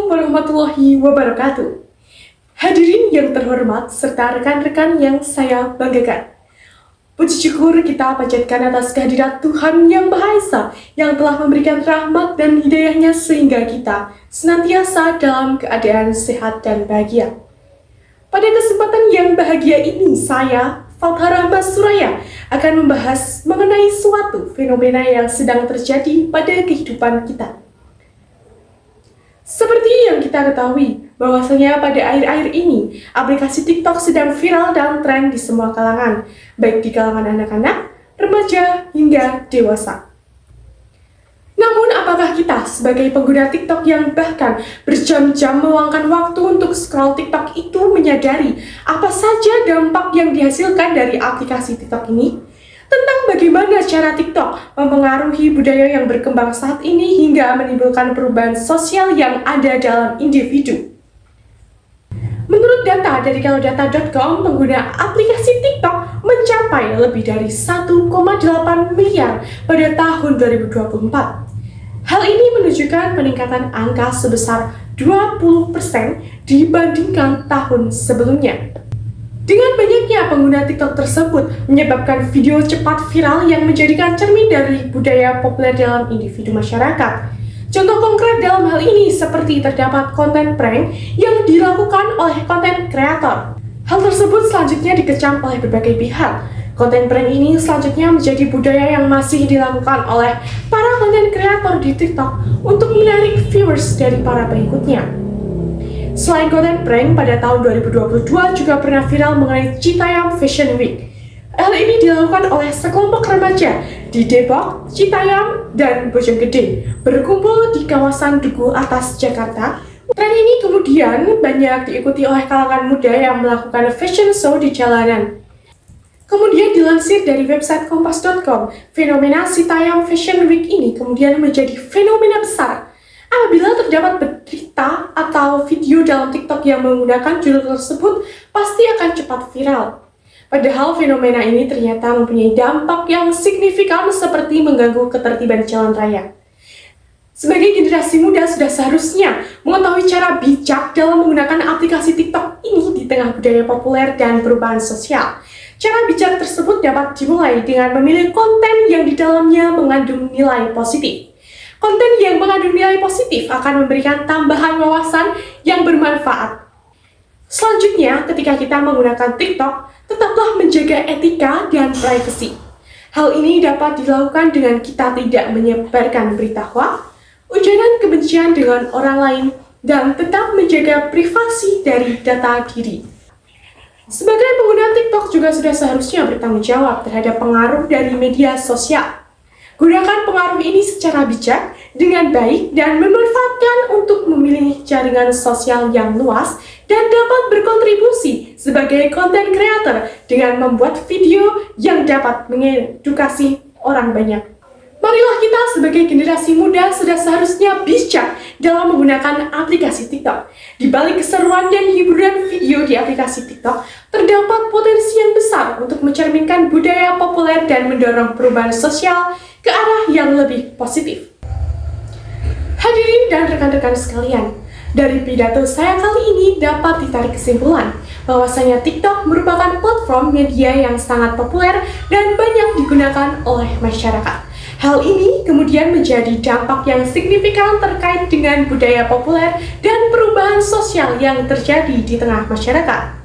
Assalamualaikum warahmatullahi wabarakatuh. Hadirin yang terhormat serta rekan-rekan yang saya banggakan. Puji syukur kita panjatkan atas kehadirat Tuhan Yang Maha Esa yang telah memberikan rahmat dan hidayahnya sehingga kita senantiasa dalam keadaan sehat dan bahagia. Pada kesempatan yang bahagia ini, saya, Falthara Mas Suraya, akan membahas mengenai suatu fenomena yang sedang terjadi pada kehidupan kita. Seperti yang kita ketahui, bahwasanya pada akhir-akhir ini, aplikasi TikTok sedang viral dan tren di semua kalangan, baik di kalangan anak-anak, remaja, hingga dewasa. Namun, apakah kita sebagai pengguna TikTok yang bahkan berjam-jam meluangkan waktu untuk scroll TikTok itu menyadari apa saja dampak yang dihasilkan dari aplikasi TikTok ini? Tentang bagaimana cara TikTok mempengaruhi budaya yang berkembang saat ini hingga menimbulkan perubahan sosial yang ada dalam individu. Menurut data dari kalodata.com, pengguna aplikasi TikTok mencapai lebih dari 1,8 miliar pada tahun 2024. Hal ini menunjukkan peningkatan angka sebesar 20% dibandingkan tahun sebelumnya. Dengan banyaknya pengguna TikTok tersebut menyebabkan video cepat viral yang menjadikan cermin dari budaya populer dalam individu masyarakat. Contoh konkret dalam hal ini seperti terdapat konten prank yang dilakukan oleh konten kreator. Hal tersebut selanjutnya dikecam oleh berbagai pihak. Konten prank ini selanjutnya menjadi budaya yang masih dilakukan oleh para konten kreator di TikTok untuk menarik viewers dari para pengikutnya. Selain konten prank, pada tahun 2022 juga pernah viral mengenai Citayam Fashion Week. Hal ini dilakukan oleh sekelompok remaja di Depok, Citayam, dan Bojonggede, berkumpul di kawasan Duku Atas, Jakarta. Tren ini kemudian banyak diikuti oleh kalangan muda yang melakukan fashion show di jalanan. Kemudian dilansir dari website kompas.com, fenomena Citayam Fashion Week ini kemudian menjadi fenomena besar. Apabila terdapat berita atau video dalam TikTok yang menggunakan judul tersebut, pasti akan cepat viral. Padahal fenomena ini ternyata mempunyai dampak yang signifikan seperti mengganggu ketertiban jalan raya. Sebagai generasi muda sudah seharusnya mengetahui cara bijak dalam menggunakan aplikasi TikTok ini di tengah budaya populer dan perubahan sosial. Cara bijak tersebut dapat dimulai dengan memilih konten yang di dalamnya mengandung nilai positif. Konten yang mengandung nilai positif akan memberikan tambahan wawasan yang bermanfaat. Selanjutnya, ketika kita menggunakan TikTok, tetaplah menjaga etika dan privasi. Hal ini dapat dilakukan dengan kita tidak menyebarkan berita hoaks, ujaran kebencian dengan orang lain, dan tetap menjaga privasi dari data diri. Sebagai pengguna TikTok juga sudah seharusnya bertanggung jawab terhadap pengaruh dari media sosial. Gunakan pengaruh ini secara bijak, dengan baik, dan memanfaatkan untuk memilih jaringan sosial yang luas dan dapat berkontribusi sebagai content creator dengan membuat video yang dapat mengedukasi orang banyak. Marilah kita sebagai generasi muda sudah seharusnya bijak dalam menggunakan aplikasi TikTok. Di balik keseruan dan hiburan video di aplikasi TikTok, terdapat potensi yang besar untuk mencerminkan budaya populer dan mendorong perubahan sosial ke arah yang lebih positif. Hadirin dan rekan-rekan sekalian, dari pidato saya kali ini dapat ditarik kesimpulan bahwasanya TikTok merupakan platform media yang sangat populer dan banyak digunakan oleh masyarakat. Hal ini kemudian menjadi dampak yang signifikan terkait dengan budaya populer dan perubahan sosial yang terjadi di tengah masyarakat.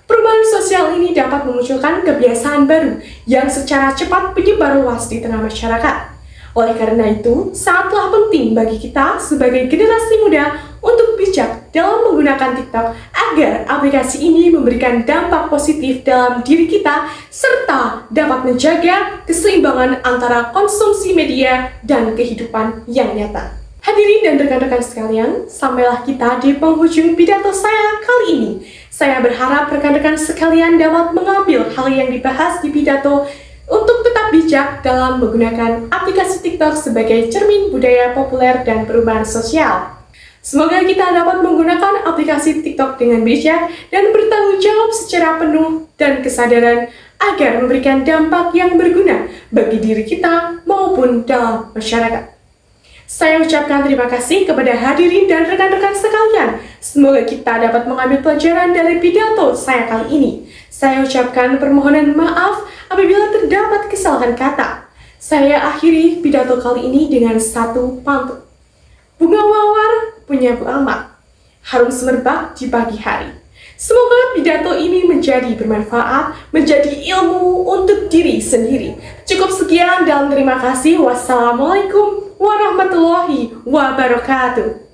Perubahan sosial ini dapat memunculkan kebiasaan baru yang secara cepat menyebar luas di tengah masyarakat. Oleh karena itu, sangatlah penting bagi kita sebagai generasi muda untuk bijak dalam menggunakan TikTok agar aplikasi ini memberikan dampak positif dalam diri kita serta dapat menjaga keseimbangan antara konsumsi media dan kehidupan yang nyata. Hadirin dan rekan-rekan sekalian, sampailah kita di penghujung pidato saya kali ini. Saya berharap rekan-rekan sekalian dapat mengambil hal yang dibahas di pidato untuk tetap bijak dalam menggunakan aplikasi TikTok sebagai cermin budaya populer dan perubahan sosial. Semoga kita dapat menggunakan aplikasi TikTok dengan bijak dan bertanggung jawab secara penuh dan kesadaran agar memberikan dampak yang berguna bagi diri kita maupun dalam masyarakat. Saya ucapkan terima kasih kepada hadirin dan rekan-rekan sekalian. Semoga kita dapat mengambil pelajaran dari pidato saya kali ini. Saya ucapkan permohonan maaf apabila terdapat kesalahan kata. Saya akhiri pidato kali ini dengan satu pantun. Bunga mawar punya Bu Ahmad, harum semerbak di pagi hari. Semoga pidato ini menjadi bermanfaat, menjadi ilmu untuk diri sendiri. Cukup sekian dan terima kasih. Wassalamualaikum warahmatullahi wabarakatuh.